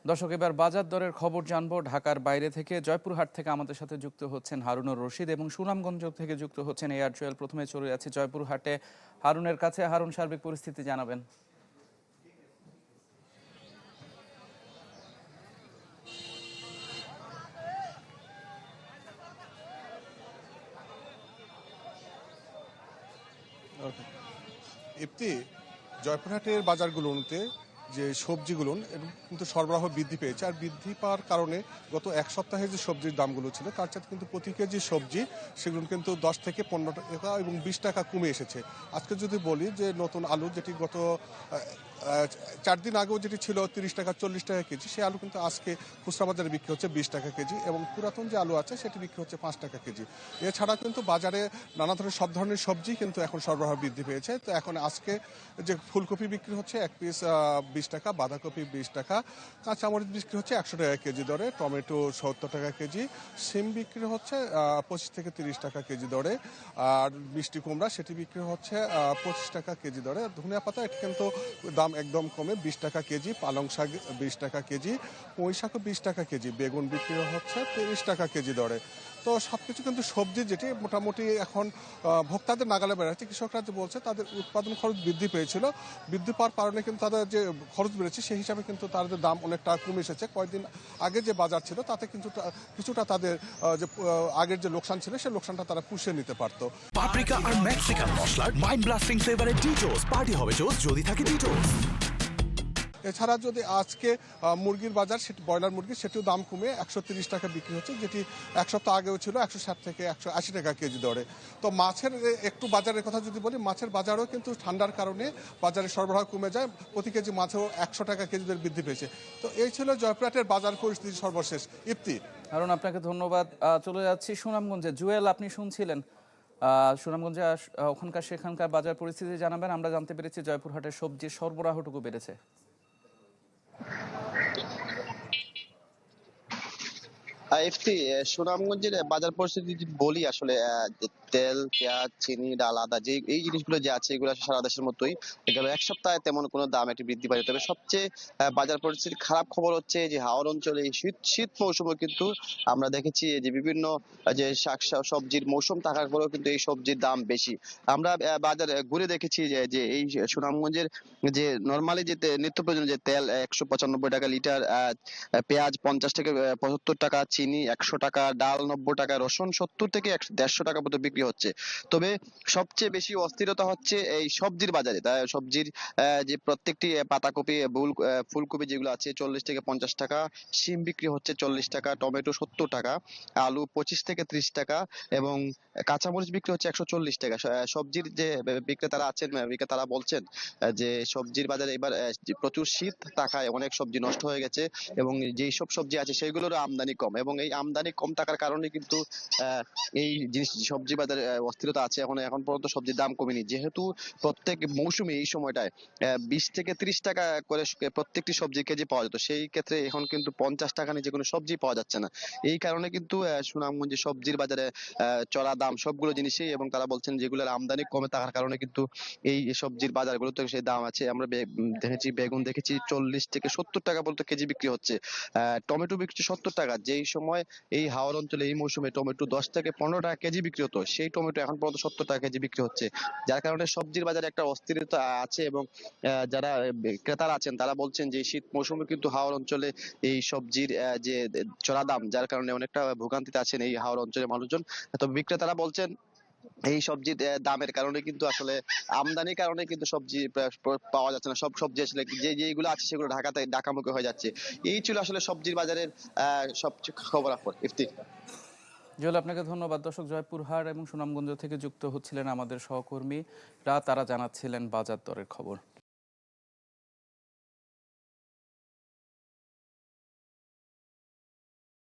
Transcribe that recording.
দর্শক, এবার বাজার দরের খবর জানবো। ঢাকার বাইরে থেকে জয়পুরহাট থেকে আমাদের সাথে যুক্ত হচ্ছেন হারুনুর রশিদ এবং সুনামগঞ্জ থেকে যুক্ত হচ্ছেন এয়ার জুয়েল। প্রথমে চলে যাচ্ছে জয়পুরহাটে হারুনের কাছে। হারুন, সার্বিক পরিস্থিতি জানাবেন। ইফতি, জয়পুরহাটের বাজারগুলোতে যে সবজিগুলো কিন্তু সরবরাহ বৃদ্ধি পেয়েছে, আর বৃদ্ধি পাওয়ার কারণে গত এক সপ্তাহে যে সবজির দামগুলো ছিল তার সাথে কিন্তু প্রতি কেজি সবজি সেগুলো কিন্তু 10 থেকে 15 টাকা এবং 20 টাকা কমে এসেছে। আজকে যদি বলি যে নতুন আলু, যেটি গত 4 দিন আগেও যেটি ছিল 30 টাকা 40 টাকা কেজি, সেই আলু কিন্তু আজকে খুচরা বাজারে বিক্রি হচ্ছে 20 টাকা কেজি, এবং পুরাতন যে আলু আছে সেটি বিক্রি হচ্ছে 5 টাকা কেজি। এছাড়া কিন্তু বাজারে নানা ধরনের সব ধরনের সবজি কিন্তু এখন সরবরাহ বৃদ্ধি পেয়েছে। তো এখন আজকে যে ফুলকপি বিক্রি হচ্ছে 1 পিস 20 টাকা, বাঁধাকপি 20 টাকা, কাঁচামরিচ বিক্রি হচ্ছে 100 টাকা কেজি দরে, টমেটো 70 টাকা কেজি, সিম বিক্রি হচ্ছে 25 থেকে 30 টাকা কেজি দরে, আর মিষ্টি কুমড়া সেটি বিক্রি হচ্ছে 25 টাকা কেজি দরে। ধনিয়া পাতা এটি কিন্তু দাম একদম কমে 20 টাকা কেজি, পালং শাক 20 টাকা কেজি, পুঁই শাকও 20 টাকা কেজি, বেগুন বিক্রি হচ্ছে 30 টাকা কেজি দরে। তো সবকিছু কিন্তু সবজি যেটি মোটামুটি এখন ভোক্তাদের নাগালে বেড়াচ্ছে। কৃষকরা যে বলছে তাদের উৎপাদন খরচ বৃদ্ধি পেয়েছিল, বৃদ্ধি পাওয়ার কারণে কিন্তু তাদের যে খরচ বেড়েছে সেই হিসাবে কিন্তু তাদের দাম অনেকটা কমে এসেছে। কয়েকদিন আগে যে বাজার ছিল তাতে কিন্তু কিছুটা তাদের যে আগের যে লোকসান ছিল সেই লোকসানটা তারা পুষিয়ে নিতে পারতো। পাপরিকা আর মেক্সিকান মশলার মাইন্ড ব্লাস্টিং ফ্লেভারে ডিটোস পার্টি হবে জোস যদি থাকে ডিটোস। এছাড়া যদি আজকে মুরগির বাজার, সেটি ব্রয়লার মুরগি, সেটিও দাম কমে 130 টাকা বিক্রি হচ্ছে, যেটি এক সপ্তাহ আগেও ছিল 160 থেকে 180 টাকা কেজি দরে। তো মাছের একটু বাজারের কথা যদি বলি, মাছের বাজারও কিন্তু ঠান্ডার কারণে বাজারে সরবরাহ কমে যায়, প্রতি কেজি মাছেও 100 টাকা কেজি দরে বৃদ্ধি পেয়েছে। তো এই ছিল জয়পুরহাটের বাজার পরিস্থিতি সর্বশেষ। ইফতি। হারুন, আপনাকে ধন্যবাদ। চলে যাচ্ছি সুনামগঞ্জে। জুয়েল, আপনি শুনছিলেন সুনামগঞ্জে ওখানকার সেখানকার বাজার পরিস্থিতি জানাবেন। আমরা জানতে পেরেছি জয়পুরহাটের সবজির সরবরাহটুকু বেড়েছে। এফটি, সুনামগঞ্জের বাজার পরিস্থিতি যদি বলি, আসলে তেল, পেঁয়াজ, চিনি, ডাল, আদা, যে এই জিনিসগুলো যে আছে এগুলো আসলে সারা দেশের মতোই গেল এক সপ্তাহে তেমন কোনো দাম একটি বৃদ্ধি পায়নি। তবে সবচেয়ে বাজার পরিস্থিতির খারাপ খবর হচ্ছে যে হাওর অঞ্চলে এই শীত মৌসুমে কিন্তু আমরা দেখেছি যে বিভিন্ন যে শাক সবজির মৌসুম থাকার পরেও কিন্তু এই সবজির দাম বেশি। আমরা বাজার ঘুরে দেখেছি যে এই সুনামগঞ্জের যে নর্মালি যে নিত্য প্রয়োজনীয় যে তেল 195 টাকা লিটার, পেঁয়াজ 50 থেকে 75 টাকা, চিনি 100 টাকা, ডাল 90 টাকা, রসুন 70 থেকে 150 টাকা পর্যন্ত বিক্রি হচ্ছে। তবে সবচেয়ে বেশি অস্থিরতা হচ্ছে এই সবজির বাজারে। তাই সবজির যে প্রত্যেকটি পাতাকপি, ফুলকপি যেগুলো আছে 40 থেকে 50 টাকা, শিম বিক্রি হচ্ছে 40 টাকা, টমেটো 70 টাকা, আলু 25 থেকে 30 টাকা, এবং কাঁচামরিচ বিক্রি হচ্ছে 140 টাকা। সবজির যে বিক্রেতারা আছেন, বিক্রেতারা বলছেন যে সবজির বাজারে এবার প্রচুর শীত থাকায় অনেক সবজি নষ্ট হয়ে গেছে, এবং যেই সব সবজি আছে সেগুলোর আমদানি কম, এবং এই আমদানি কম থাকার কারণে কিন্তু এই জিনিস সবজি বাজারে অস্থিরতা আছে। এখন পর্যন্ত সবজির দাম কমেনি, যেহেতু প্রত্যেক মৌসুমে এই সময়টায় 20 থেকে 30 টাকা করে প্রত্যেকটি সবজি কেজি পাওয়া যেত, সেই ক্ষেত্রে এখন কিন্তু 50 টাকা নিচে কোনো সবজি পাওয়া যাচ্ছে না। এই কারণে কিন্তু সুনামগঞ্জে সবজির বাজারে চড়া দাম সবগুলো জিনিসই, এবং তারা বলছেন যেগুলোর আমদানি কমে থাকার কারণে কিন্তু এই সবজির বাজারগুলোতে সেই দাম আছে। আমরা দেখেছি বেগুন দেখেছি 40 থেকে 70 টাকা পর্যন্ত কেজি বিক্রি হচ্ছে, টমেটো বিক্রি 70 টাকা। যেই সময় এই হাওর অঞ্চলে এই মৌসুমে টমেটো 10 থেকে 15 টাকা কেজি বিক্রি হতো, সেই টমেটো এখন পর্যন্ত 70 টাকা কেজি বিক্রি হচ্ছে, যার কারণে সবজির বাজারে একটা অস্থিরতা আছে। এবং যারা ক্রেতারা আছেন তারা বলছেন যে শীত মৌসুমে কিন্তু হাওর অঞ্চলে এই সবজির যে চড়া দাম, যার কারণে অনেকটা ভোগান্তিতে আছেন এই হাওর অঞ্চলের মানুষজন। তবে বিক্রেতারা বলছেন এই সবজির দামের কারণে কিন্তু আসলে আমদানির কারণে কিন্তু সবজি পাওয়া যাচ্ছে না। সব সবজি আসলে যেগুলো আছে সেগুলো ঢাকামুখী হয়ে যাচ্ছে। এই ছিল আসলে সবজির বাজারের সবচেয়ে খবর। ইফতি। জুয়েল, আপনাকে ধন্যবাদ। দর্শক, জয়পুরহাট এবং সুনামগঞ্জ থেকে যুক্ত হচ্ছিলেন আমাদের সহকর্মীরা, তারা জানাচ্ছিলেন বাজার দরের খবর।